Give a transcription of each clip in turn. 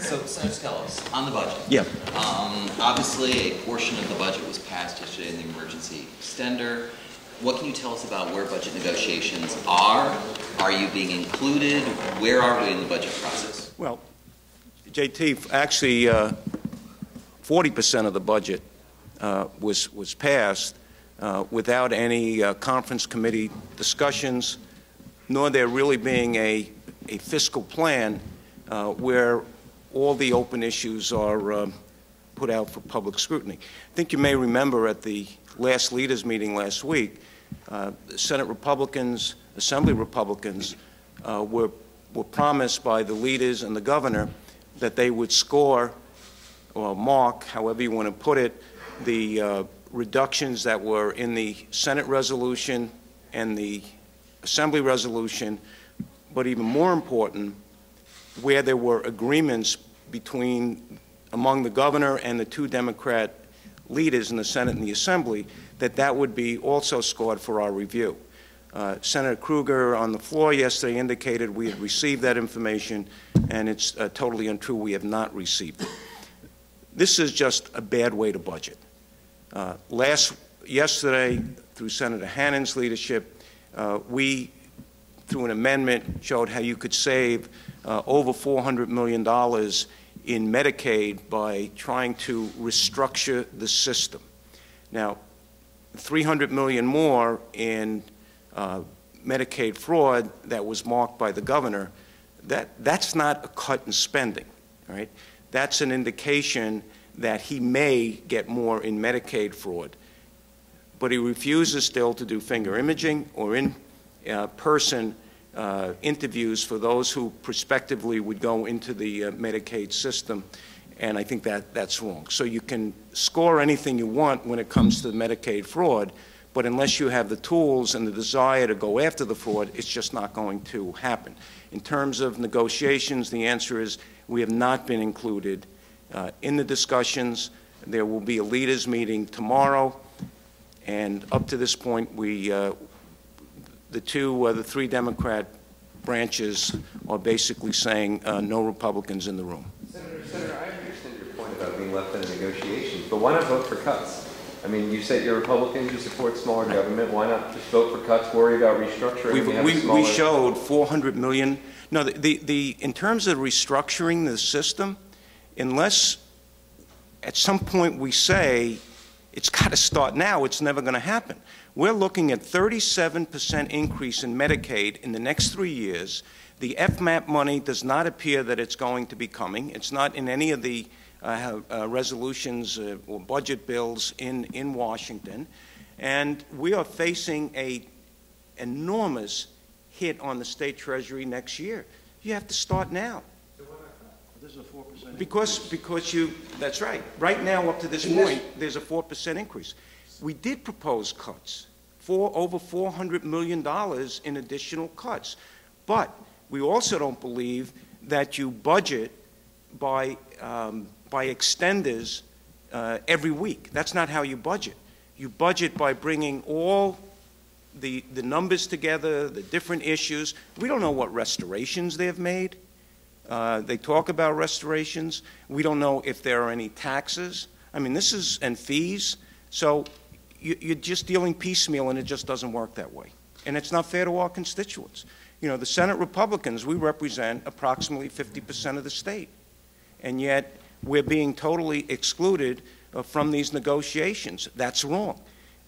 So, Senator Skelos, on the budget. Yeah. Obviously, a portion of the budget was passed yesterday in the emergency extender. What can you tell us about where budget negotiations are? Are you being included? Where are we in the budget process? Well, JT, actually, 40% of the budget was passed without any conference committee discussions, nor there really being a fiscal plan where all the open issues are put out for public scrutiny. I think you may remember at the last leaders meeting last week, Senate Republicans, Assembly Republicans were promised by the leaders and the governor that they would score or mark, however you want to put it, the reductions that were in the Senate resolution and the Assembly resolution, but even more important, where there were agreements among the governor and the two Democrat leaders in the Senate and the Assembly, that would be also scored for our review. Senator Kruger on the floor yesterday indicated we had received that information, and it's totally untrue. We have not received it. This is just a bad way to budget. Yesterday, through Senator Hannan's leadership, we, through an amendment, showed how you could save over $400 million in Medicaid by trying to restructure the system. Now, $300 million more in Medicaid fraud that was marked by the governor, that's not a cut in spending, right? That's an indication that he may get more in Medicaid fraud. But he refuses still to do finger imaging or in-person interviews for those who prospectively would go into the Medicaid system, and I think that's wrong. So you can score anything you want when it comes to Medicaid fraud, but unless you have the tools and the desire to go after the fraud, it's just not going to happen. In terms of negotiations, the answer is we have not been included in the discussions. There will be a leaders meeting tomorrow, and up to this point, the three Democrat branches are basically saying no Republicans in the room. Senator, I understand your point about being left in negotiations, but why not vote for cuts? I mean, you said you're Republicans, you support smaller government. Why not just vote for cuts, worry about restructuring? We showed $400 million. No, in terms of restructuring the system, unless at some point we say it's got to start now, it's never going to happen. We're looking at 37% increase in Medicaid in the next 3 years. The FMAP money does not appear that it's going to be coming. It's not in any of the resolutions or budget bills in Washington. And we are facing an enormous hit on the state treasury next year. You have to start now. So why not cut? There's a 4% Because that's right. Right now, up to this point, there's a 4% increase. We did propose cuts for over $400 million in additional cuts. But we also don't believe that you budget by extenders every week. That's not how you budget. You budget by bringing all the numbers together, the different issues. We don't know what restorations they've made. They talk about restorations. We don't know if there are any taxes. I mean, and fees. So you're just dealing piecemeal, and it just doesn't work that way. And it's not fair to our constituents. You know, the Senate Republicans, we represent approximately 50% of the state. And yet we're being totally excluded from these negotiations. That's wrong.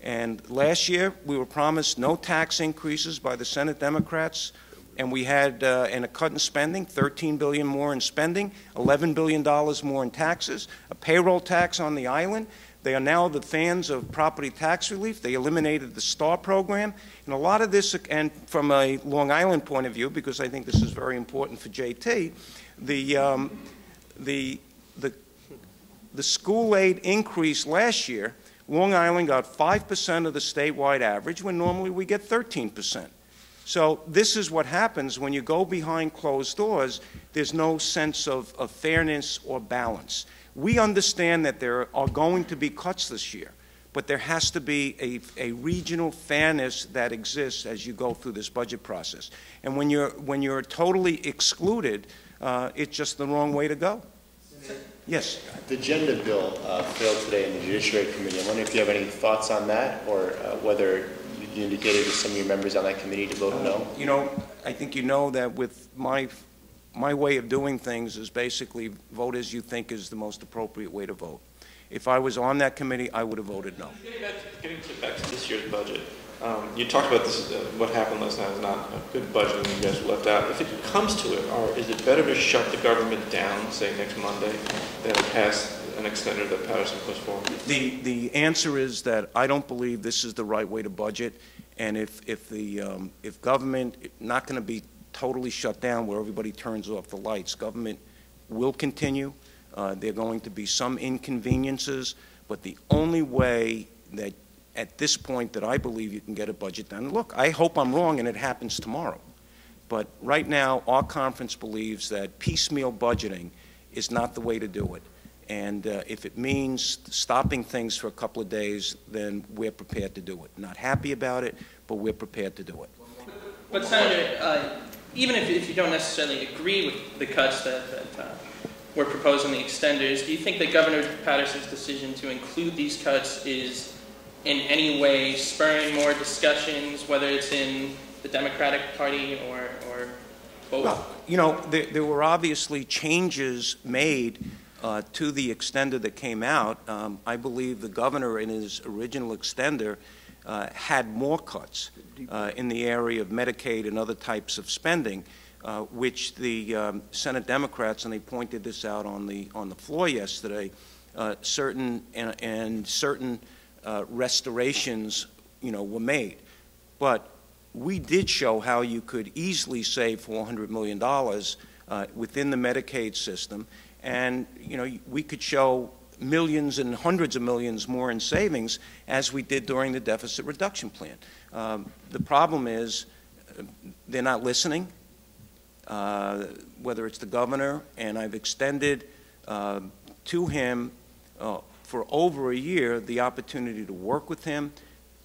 And last year, we were promised no tax increases by the Senate Democrats, and we had a cut in spending, $13 billion more in spending, $11 billion more in taxes, a payroll tax on the island. They are now the fans of property tax relief. They eliminated the STAR program. And a lot of this, and from a Long Island point of view, because I think this is very important for JT, the school aid increase last year, Long Island got 5% of the statewide average, when normally we get 13%. So this is what happens when you go behind closed doors. There's no sense of fairness or balance. We understand that there are going to be cuts this year, but there has to be a regional fairness that exists as you go through this budget process. And when you're totally excluded, it's just the wrong way to go. Yes. The agenda bill failed today in the Judiciary Committee. I'm wondering if you have any thoughts on that, or whether you indicated to some of your members on that committee to vote no? You know, I think you know that with my way of doing things is basically vote as you think is the most appropriate way to vote. If I was on that committee, I would have voted no. Getting back to this year's budget, you talked about this, what happened last night is not a good budget and you guys were left out. If it comes to it, or is it better to shut the government down, say next Monday, than to pass an extender that Patterson puts forward? The answer is that I don't believe this is the right way to budget, and if government not going to be totally shut down where everybody turns off the lights, government will continue. There are going to be some inconveniences, but the only way that at this point that I believe you can get a budget done. Look, I hope I'm wrong and it happens tomorrow. But right now, our conference believes that piecemeal budgeting is not the way to do it. And if it means stopping things for a couple of days, then we're prepared to do it. Not happy about it, but we're prepared to do it. But Senator, even if you don't necessarily agree with the cuts that were proposed in the extenders, do you think that Governor Patterson's decision to include these cuts is in any way spurring more discussions, whether it's in the Democratic Party or both? Well, you know, there were obviously changes made to the extender that came out. I believe the governor in his original extender had more cuts in the area of Medicaid and other types of spending, which the Senate Democrats, and they pointed this out on the floor yesterday, certain restorations, you know, were made. But we did show how you could easily save $400 million within the Medicaid system, and you know, we could show millions and hundreds of millions more in savings as we did during the deficit reduction plan. The problem is they're not listening, whether it's the governor, and I've extended to him for over a year the opportunity to work with him,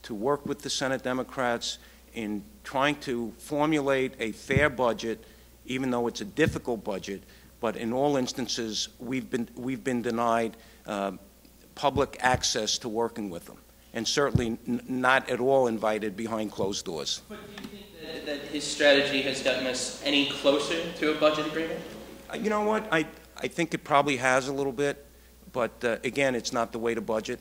to work with the Senate Democrats in trying to formulate a fair budget, even though it's a difficult budget. But in all instances, we've been denied public access to working with them, and certainly not at all invited behind closed doors. But do you think that his strategy has gotten us any closer to a budget agreement? You know what? I think it probably has a little bit. But again, it's not the way to budget.